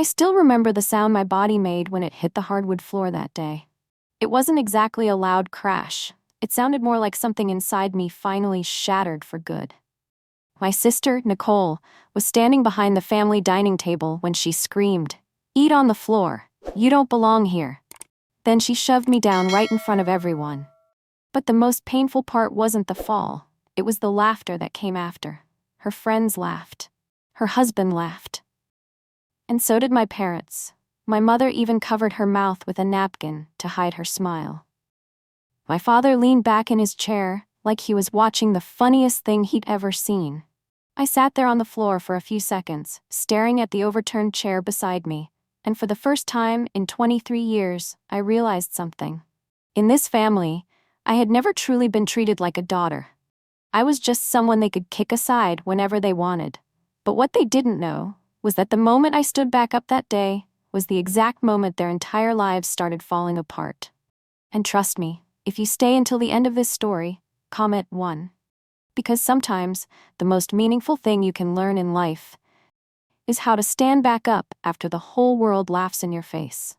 I still remember the sound my body made when it hit the hardwood floor that day. It wasn't exactly a loud crash. It sounded more like something inside me finally shattered for good. My sister, Nicole, was standing behind the family dining table when she screamed, "Eat on the floor. You don't belong here." Then she shoved me down right in front of everyone. But the most painful part wasn't the fall. It was the laughter that came after. Her friends laughed. Her husband laughed. And so did my parents. My mother even covered her mouth with a napkin to hide her smile. My father leaned back in his chair like he was watching the funniest thing he'd ever seen. I sat there on the floor for a few seconds, staring at the overturned chair beside me, and for the first time in 23 years, I realized something. In this family, I had never truly been treated like a daughter. I was just someone they could kick aside whenever they wanted. But what they didn't know was that the moment I stood back up that day was the exact moment their entire lives started falling apart. And trust me, if you stay until the end of this story, comment 1. Because sometimes the most meaningful thing you can learn in life is how to stand back up after the whole world laughs in your face.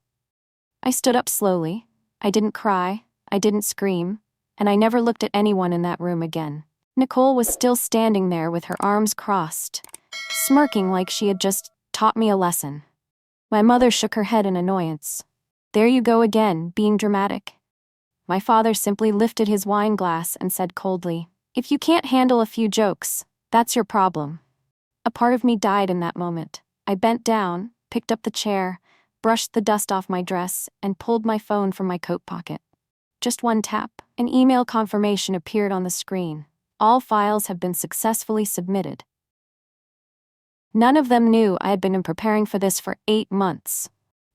I stood up slowly. I didn't cry. I didn't scream. And I never looked at anyone in that room again. Nicole was still standing there with her arms crossed, smirking like she had just taught me a lesson. My mother shook her head in annoyance. "There you go again, being dramatic." My father simply lifted his wine glass and said coldly, "If you can't handle a few jokes, that's your problem." A part of me died in that moment. I bent down, picked up the chair, brushed the dust off my dress, and pulled my phone from my coat pocket. Just one tap, an email confirmation appeared on the screen. All files have been successfully submitted. None of them knew I had been preparing for this for 8 months.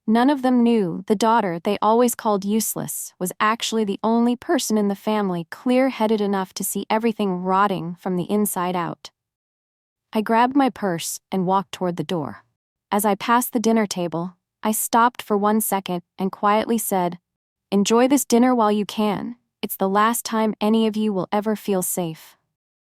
None of them knew the daughter they always called useless was actually the only person in the family clear-headed enough to see everything rotting from the inside out. I grabbed my purse and walked toward the door. As I passed the dinner table, I stopped for 1 second and quietly said, "Enjoy this dinner while you can. It's the last time any of you will ever feel safe."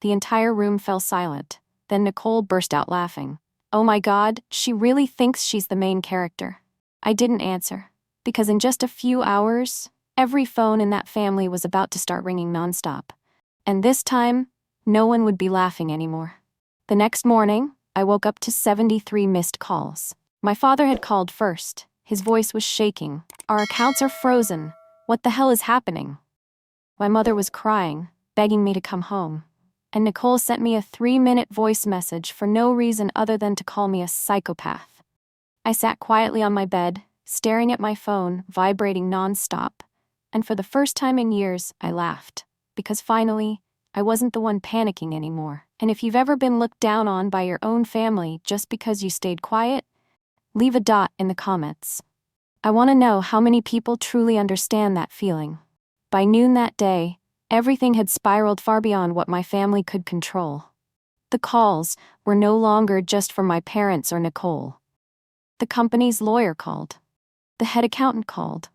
The entire room fell silent. Then Nicole burst out laughing. "Oh my God, she really thinks she's the main character." I didn't answer, because in just a few hours, every phone in that family was about to start ringing nonstop. And this time, no one would be laughing anymore. The next morning, I woke up to 73 missed calls. My father had called first. His voice was shaking. "Our accounts are frozen. What the hell is happening?" My mother was crying, begging me to come home. And Nicole sent me a 3-minute voice message for no reason other than to call me a psychopath. I sat quietly on my bed, staring at my phone, vibrating nonstop, and for the first time in years, I laughed. Because finally, I wasn't the one panicking anymore. And if you've ever been looked down on by your own family just because you stayed quiet, leave a dot in the comments. I want to know how many people truly understand that feeling. By noon that day, everything had spiraled far beyond what my family could control. The calls were no longer just from my parents or Nicole. The company's lawyer called. The head accountant called.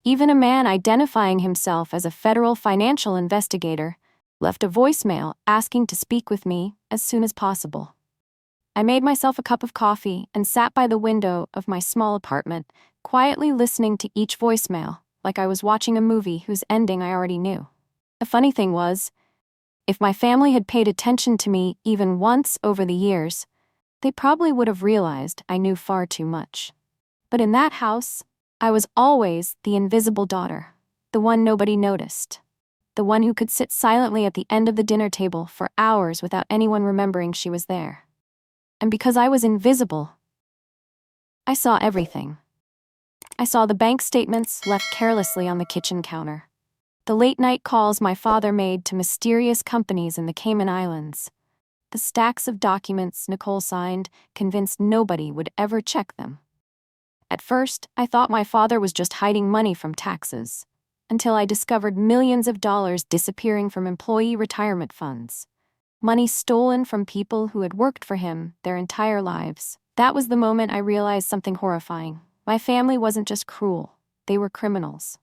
Even a man identifying himself as a federal financial investigator left a voicemail asking to speak with me as soon as possible. I made myself a cup of coffee and sat by the window of my small apartment, quietly listening to each voicemail like I was watching a movie whose ending I already knew. The funny thing was, if my family had paid attention to me even once over the years, they probably would have realized I knew far too much. But in that house, I was always the invisible daughter, the one nobody noticed, the one who could sit silently at the end of the dinner table for hours without anyone remembering she was there. And because I was invisible, I saw everything. I saw the bank statements left carelessly on the kitchen counter, the late-night calls my father made to mysterious companies in the Cayman Islands, the stacks of documents Nicole signed, convinced nobody would ever check them. At first, I thought my father was just hiding money from taxes, until I discovered millions of dollars disappearing from employee retirement funds. Money stolen from people who had worked for him their entire lives. That was the moment I realized something horrifying. My family wasn't just cruel, they were criminals.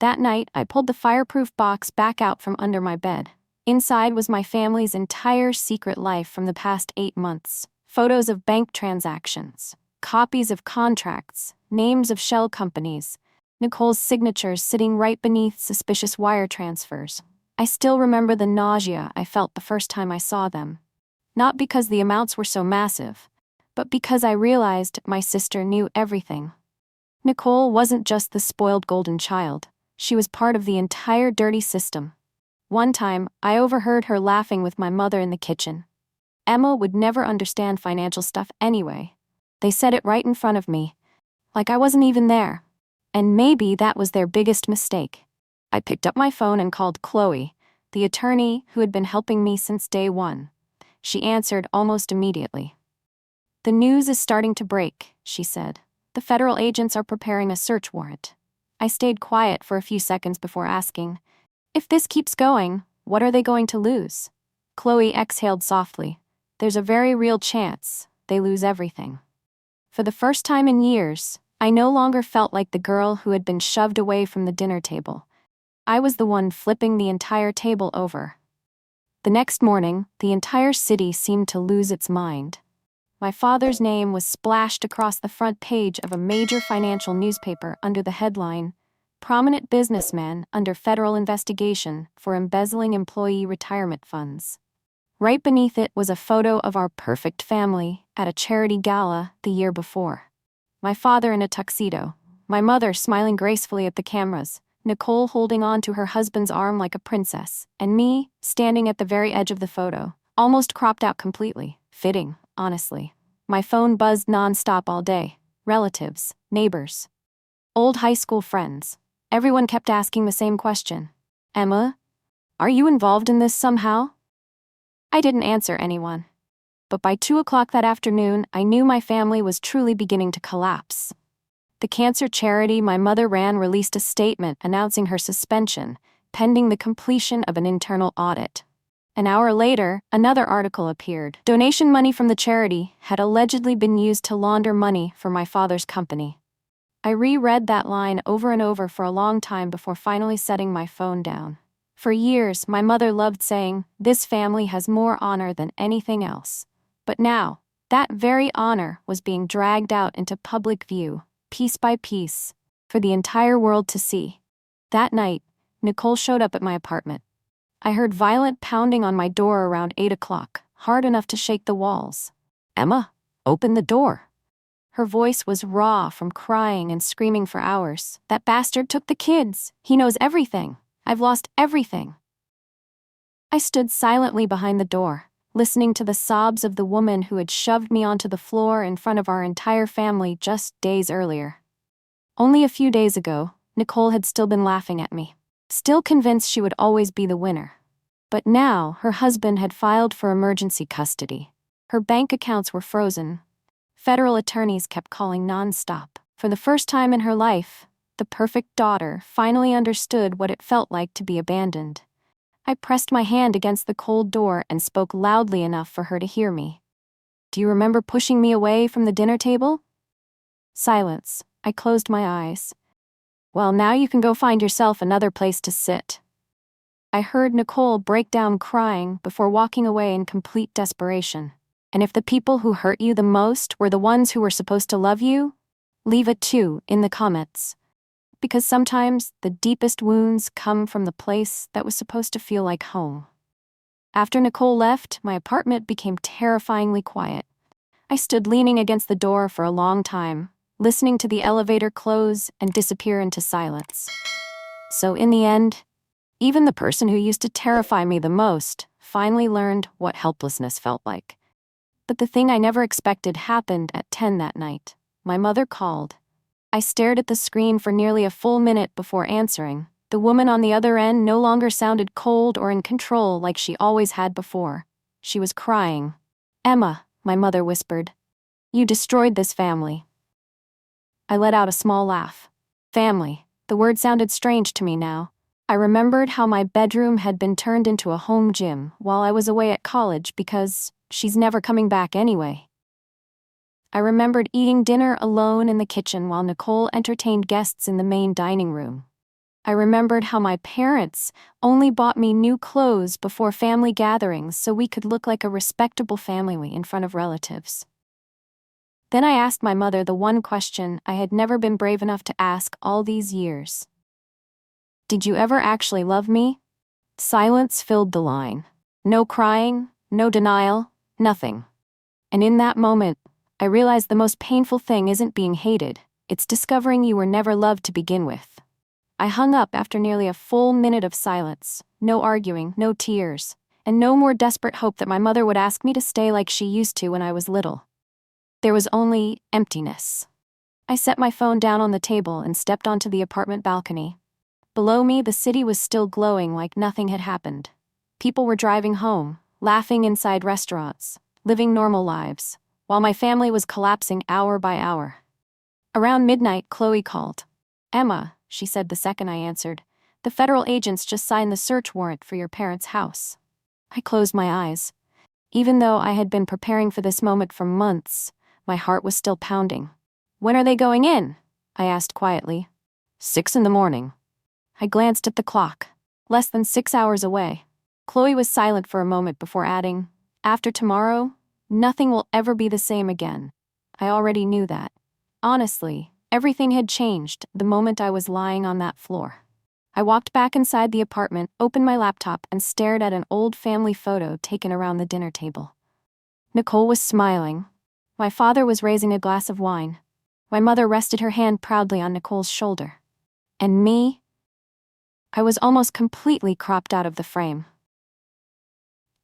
That night, I pulled the fireproof box back out from under my bed. Inside was my family's entire secret life from the past 8 months. Photos of bank transactions, copies of contracts, names of shell companies, Nicole's signatures sitting right beneath suspicious wire transfers. I still remember the nausea I felt the first time I saw them. Not because the amounts were so massive, but because I realized my sister knew everything. Nicole wasn't just the spoiled golden child, she was part of the entire dirty system. One time, I overheard her laughing with my mother in the kitchen. Emma would never understand financial stuff anyway. They said it right in front of me, like I wasn't even there. And maybe that was their biggest mistake. I picked up my phone and called Chloe, the attorney who had been helping me since day one. She answered almost immediately. "The news is starting to break," she said. "The federal agents are preparing a search warrant." I stayed quiet for a few seconds before asking, "If this keeps going, what are they going to lose?" Chloe exhaled softly. "There's a very real chance they lose everything." For the first time in years, I no longer felt like the girl who had been shoved away from the dinner table. I was the one flipping the entire table over. The next morning, the entire city seemed to lose its mind. My father's name was splashed across the front page of a major financial newspaper under the headline, "Prominent Businessman Under Federal Investigation for Embezzling Employee Retirement Funds." Right beneath it was a photo of our perfect family at a charity gala the year before. My father in a tuxedo, my mother smiling gracefully at the cameras, Nicole holding on to her husband's arm like a princess, and me, standing at the very edge of the photo, almost cropped out completely. Fitting, honestly. My phone buzzed non-stop all day. Relatives, neighbors, old high school friends. Everyone kept asking the same question. "Emma, are you involved in this somehow?" I didn't answer anyone. But by 2 o'clock that afternoon, I knew my family was truly beginning to collapse. The cancer charity my mother ran released a statement announcing her suspension, pending the completion of an internal audit. An hour later, another article appeared. Donation money from the charity had allegedly been used to launder money for my father's company. I reread that line over and over for a long time before finally setting my phone down. For years, my mother loved saying, "This family has more honor than anything else." But now, that very honor was being dragged out into public view, piece by piece, for the entire world to see. That night, Nicole showed up at my apartment. I heard violent pounding on my door around 8 o'clock, hard enough to shake the walls. "Emma, open the door." Her voice was raw from crying and screaming for hours. "That bastard took the kids. He knows everything. I've lost everything." I stood silently behind the door, listening to the sobs of the woman who had shoved me onto the floor in front of our entire family just days earlier. Only a few days ago, Nicole had still been laughing at me, still convinced she would always be the winner. But now, her husband had filed for emergency custody. Her bank accounts were frozen. Federal attorneys kept calling non-stop. For the first time in her life, the perfect daughter finally understood what it felt like to be abandoned. I pressed my hand against the cold door and spoke loudly enough for her to hear me. "Do you remember pushing me away from the dinner table?" Silence. I closed my eyes. "Well, now you can go find yourself another place to sit." I heard Nicole break down crying before walking away in complete desperation. And if the people who hurt you the most were the ones who were supposed to love you, leave a 2 in the comments. Because sometimes the deepest wounds come from the place that was supposed to feel like home. After Nicole left, my apartment became terrifyingly quiet. I stood leaning against the door for a long time, listening to the elevator close and disappear into silence. So in the end, even the person who used to terrify me the most finally learned what helplessness felt like. But the thing I never expected happened at 10 that night. My mother called. I stared at the screen for nearly a full minute before answering. The woman on the other end no longer sounded cold or in control like she always had before. She was crying. "Emma," my mother whispered, "you destroyed this family." I let out a small laugh. Family. The word sounded strange to me now. I remembered how my bedroom had been turned into a home gym while I was away at college because she's never coming back anyway. I remembered eating dinner alone in the kitchen while Nicole entertained guests in the main dining room. I remembered how my parents only bought me new clothes before family gatherings so we could look like a respectable family in front of relatives. Then I asked my mother the one question I had never been brave enough to ask all these years. Did you ever actually love me? Silence filled the line. No crying, no denial, nothing. And in that moment, I realized the most painful thing isn't being hated, it's discovering you were never loved to begin with. I hung up after nearly a full minute of silence, no arguing, no tears, and no more desperate hope that my mother would ask me to stay like she used to when I was little. There was only emptiness. I set my phone down on the table and stepped onto the apartment balcony. Below me, the city was still glowing like nothing had happened. People were driving home, laughing inside restaurants, living normal lives, while my family was collapsing hour by hour. Around midnight, Chloe called. "Emma," she said the second I answered, "the federal agents just signed the search warrant for your parents' house." I closed my eyes. Even though I had been preparing for this moment for months, my heart was still pounding. "When are they going in?" I asked quietly. 6 a.m. I glanced at the clock. Less than 6 hours away. Chloe was silent for a moment before adding, "After tomorrow, nothing will ever be the same again." I already knew that. Honestly, everything had changed the moment I was lying on that floor. I walked back inside the apartment, opened my laptop, and stared at an old family photo taken around the dinner table. Nicole was smiling. My father was raising a glass of wine. My mother rested her hand proudly on Nicole's shoulder. And me? I was almost completely cropped out of the frame.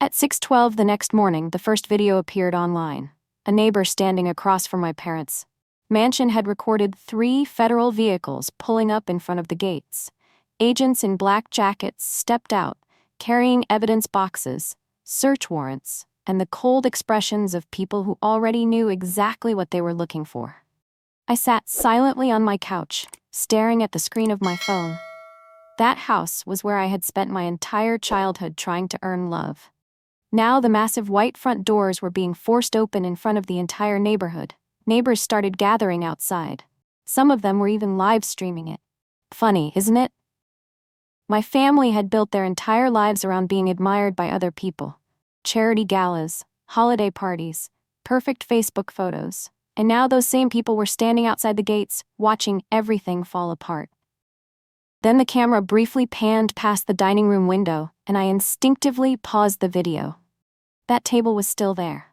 At 6:12 the next morning, the first video appeared online. A neighbor standing across from my parents' mansion had recorded 3 federal vehicles pulling up in front of the gates. Agents in black jackets stepped out, carrying evidence boxes, search warrants, and the cold expressions of people who already knew exactly what they were looking for. I sat silently on my couch, staring at the screen of my phone. That house was where I had spent my entire childhood trying to earn love. Now the massive white front doors were being forced open in front of the entire neighborhood. Neighbors started gathering outside. Some of them were even live streaming it. Funny, isn't it? My family had built their entire lives around being admired by other people. Charity galas, holiday parties, perfect Facebook photos. And now those same people were standing outside the gates, watching everything fall apart. Then the camera briefly panned past the dining room window, and I instinctively paused the video. That table was still there.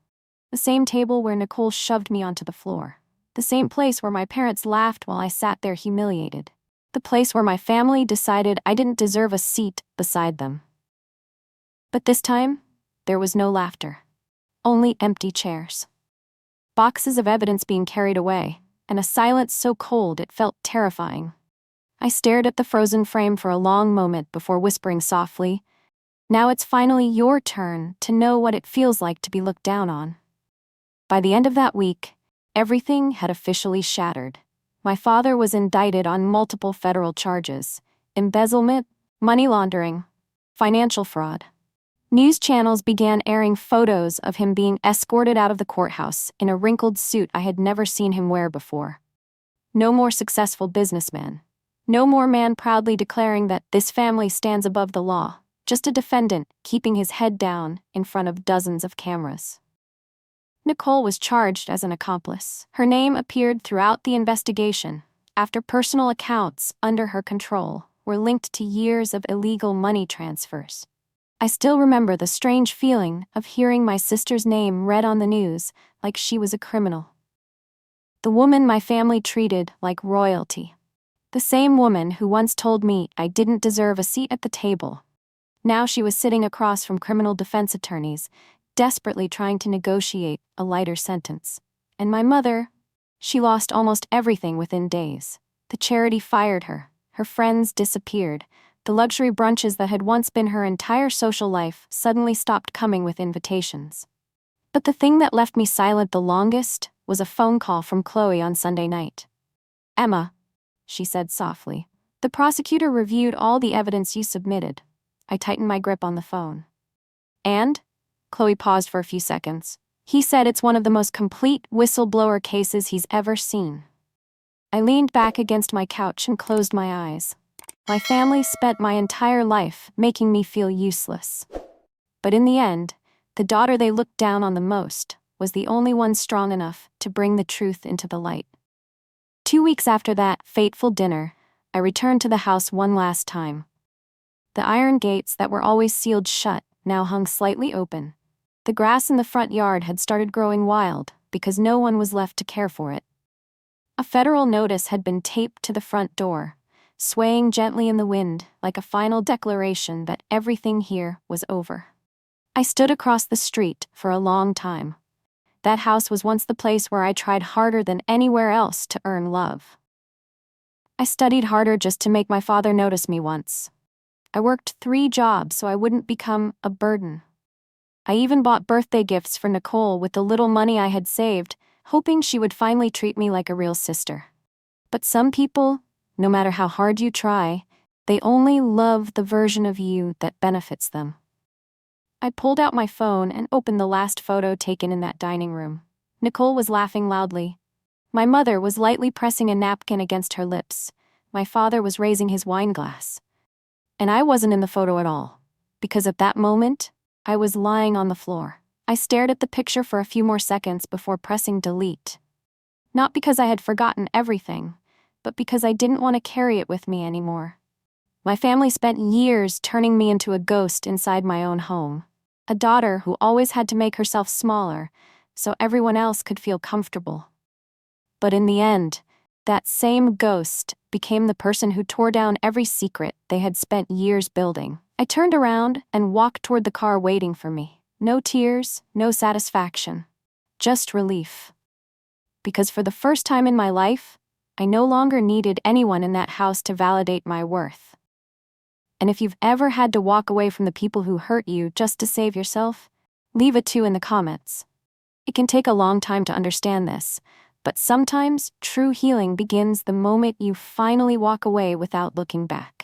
The same table where Nicole shoved me onto the floor. The same place where my parents laughed while I sat there humiliated. The place where my family decided I didn't deserve a seat beside them. But this time, there was no laughter. Only empty chairs. Boxes of evidence being carried away, and a silence so cold it felt terrifying. I stared at the frozen frame for a long moment before whispering softly, "Now it's finally your turn to know what it feels like to be looked down on." By the end of that week, everything had officially shattered. My father was indicted on multiple federal charges: embezzlement, money laundering, financial fraud. News channels began airing photos of him being escorted out of the courthouse in a wrinkled suit I had never seen him wear before. No more successful businessman. No more man proudly declaring that this family stands above the law. Just a defendant keeping his head down in front of dozens of cameras. Nicole was charged as an accomplice. Her name appeared throughout the investigation, after personal accounts under her control were linked to years of illegal money transfers. I still remember the strange feeling of hearing my sister's name read on the news like she was a criminal. The woman my family treated like royalty. The same woman who once told me I didn't deserve a seat at the table. Now she was sitting across from criminal defense attorneys, desperately trying to negotiate a lighter sentence. And my mother, she lost almost everything within days. The charity fired her, her friends disappeared, the luxury brunches that had once been her entire social life suddenly stopped coming with invitations. But the thing that left me silent the longest was a phone call from Chloe on Sunday night. "Emma," she said softly, "the prosecutor reviewed all the evidence you submitted." I tightened my grip on the phone. "And?" Chloe paused for a few seconds. "He said it's one of the most complete whistleblower cases he's ever seen." I leaned back against my couch and closed my eyes. My family spent my entire life making me feel useless. But in the end, the daughter they looked down on the most was the only one strong enough to bring the truth into the light. 2 weeks after that fateful dinner, I returned to the house one last time. The iron gates that were always sealed shut now hung slightly open. The grass in the front yard had started growing wild because no one was left to care for it. A federal notice had been taped to the front door, swaying gently in the wind like a final declaration that everything here was over. I stood across the street for a long time. That house was once the place where I tried harder than anywhere else to earn love. I studied harder just to make my father notice me once. I worked 3 jobs so I wouldn't become a burden. I even bought birthday gifts for Nicole with the little money I had saved, hoping she would finally treat me like a real sister. But some people, no matter how hard you try, they only love the version of you that benefits them. I pulled out my phone and opened the last photo taken in that dining room. Nicole was laughing loudly. My mother was lightly pressing a napkin against her lips. My father was raising his wine glass. And I wasn't in the photo at all, because at that moment, I was lying on the floor. I stared at the picture for a few more seconds before pressing delete. Not because I had forgotten everything, but because I didn't want to carry it with me anymore. My family spent years turning me into a ghost inside my own home. A daughter who always had to make herself smaller, so everyone else could feel comfortable. But in the end, that same ghost became the person who tore down every secret they had spent years building. I turned around and walked toward the car waiting for me. No tears, no satisfaction, just relief. Because for the first time in my life, I no longer needed anyone in that house to validate my worth. And if you've ever had to walk away from the people who hurt you just to save yourself, leave a 2 in the comments. It can take a long time to understand this, but sometimes true healing begins the moment you finally walk away without looking back.